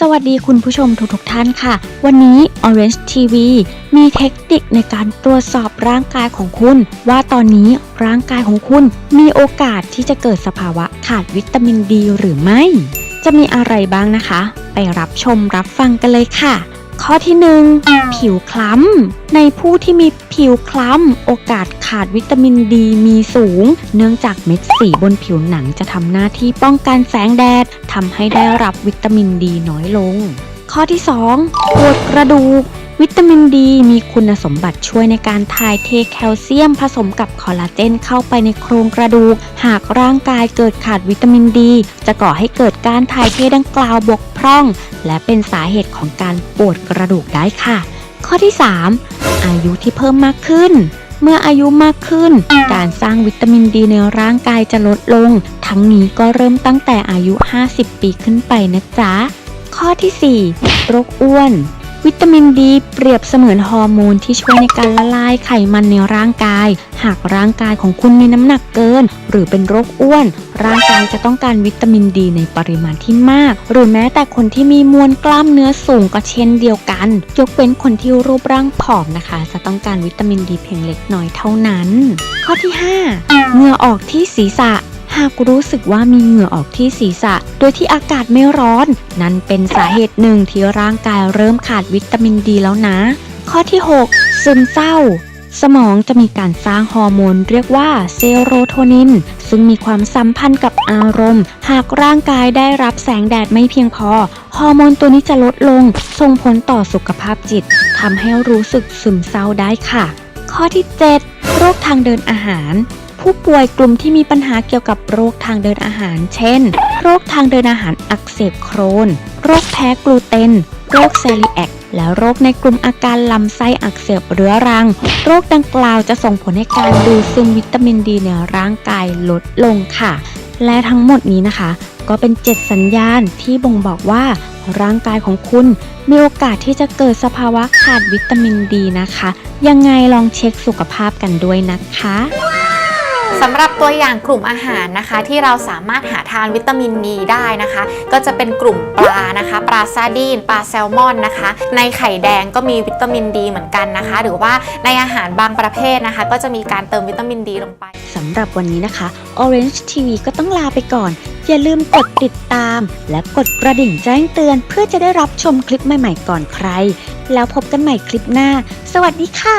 สวัสดีคุณผู้ชมทุกท่านค่ะวันนี้ Orange TV มีเทคนิคในการตรวจสอบร่างกายของคุณว่าตอนนี้ร่างกายของคุณมีโอกาสที่จะเกิดสภาวะขาดวิตามินดีหรือไม่จะมีอะไรบ้างนะคะไปรับชมรับฟังกันเลยค่ะข้อที่1ผิวคล้ำในผู้ที่มีผิวคล้ำโอกาสขาดวิตามินดีมีสูงเนื่องจากเม็ดสีบนผิวหนังจะทำหน้าที่ป้องกันแสงแดดทำให้ได้รับวิตามินดีน้อยลงข้อที่2ปวดกระดูกวิตามินดีมีคุณสมบัติช่วยในการถ่ายเทแคลเซียมผสมกับคอลลาเจนเข้าไปในโครงกระดูกหากร่างกายเกิดขาดวิตามินดีจะก่อให้เกิดการถ่ายเทดังกล่าวบกพร่องและเป็นสาเหตุของการปวดกระดูกได้ค่ะข้อที่3อายุที่เพิ่มมากขึ้นเมื่ออายุมากขึ้นการสร้างวิตามินดีในร่างกายจะลดลงทั้งนี้ก็เริ่มตั้งแต่อายุ50 ปีขึ้นไปนะจ๊ะข้อที่4โรคอ้วนวิตามินดีเปรียบเสมือนฮอร์โมนที่ช่วยในการละลายไขมันในร่างกายหากร่างกายของคุณมีน้ำหนักเกินหรือเป็นโรคอ้วนร่างกายจะต้องการวิตามินดีในปริมาณที่มากหรือแม้แต่คนที่มีมวลกล้ามเนื้อสูงก็เช่นเดียวกันยกเว้นคนที่รูปร่างผอมนะคะจะต้องการวิตามินดีเพียงเล็กน้อยเท่านั้นข้อที่5เหงื่อออกที่ศีรษะหากรู้สึกว่ามีเหงื่อออกที่ศีรษะโดยที่อากาศไม่ร้อนนั่นเป็นสาเหตุหนึ่งที่ร่างกายเริ่มขาดวิตามินดีแล้วนะข้อที่6ซึมเศร้าสมองจะมีการสร้างฮอร์โมนเรียกว่าเซโรโทนินซึ่งมีความสัมพันธ์กับอารมณ์หากร่างกายได้รับแสงแดดไม่เพียงพอฮอร์โมนตัวนี้จะลดลงส่งผลต่อสุขภาพจิตทำให้รู้สึกซึมเศร้าได้ค่ะข้อที่7โรคทางเดินอาหารผู้ป่วยกลุ่มที่มีปัญหาเกี่ยวกับโรคทางเดินอาหารเช่นโรคทางเดินอาหารอักเสบโครนโรคแพ้กลูเตนโรคเซลิแอกและโรคในกลุ่มอาการลำไส้อักเสบเรื้อรังโรคดังกล่าวจะส่งผลให้การดูดซึมวิตามินดีในร่างกายลดลงค่ะและทั้งหมดนี้นะคะก็เป็น7สัญญาณที่บ่งบอกว่าร่างกายของคุณมีโอกาสที่จะเกิดสภาวะขาดวิตามินดีนะคะยังไงลองเช็คสุขภาพกันด้วยนะคะสำหรับตัวอย่างกลุ่มอาหารนะคะที่เราสามารถหาทานวิตามินดีได้นะคะก็จะเป็นกลุ่มปลานะคะปลาซาร์ดีนปลาแซลมอนนะคะในไข่แดงก็มีวิตามินดีเหมือนกันนะคะหรือว่าในอาหารบางประเภทนะคะก็จะมีการเติมวิตามินดีลงไปสำหรับวันนี้นะคะ Orange TV ก็ต้องลาไปก่อนอย่าลืมกดติดตามและกดกระดิ่งแจ้งเตือนเพื่อจะได้รับชมคลิปใหม่ๆก่อนใครแล้วพบกันใหม่คลิปหน้าสวัสดีค่ะ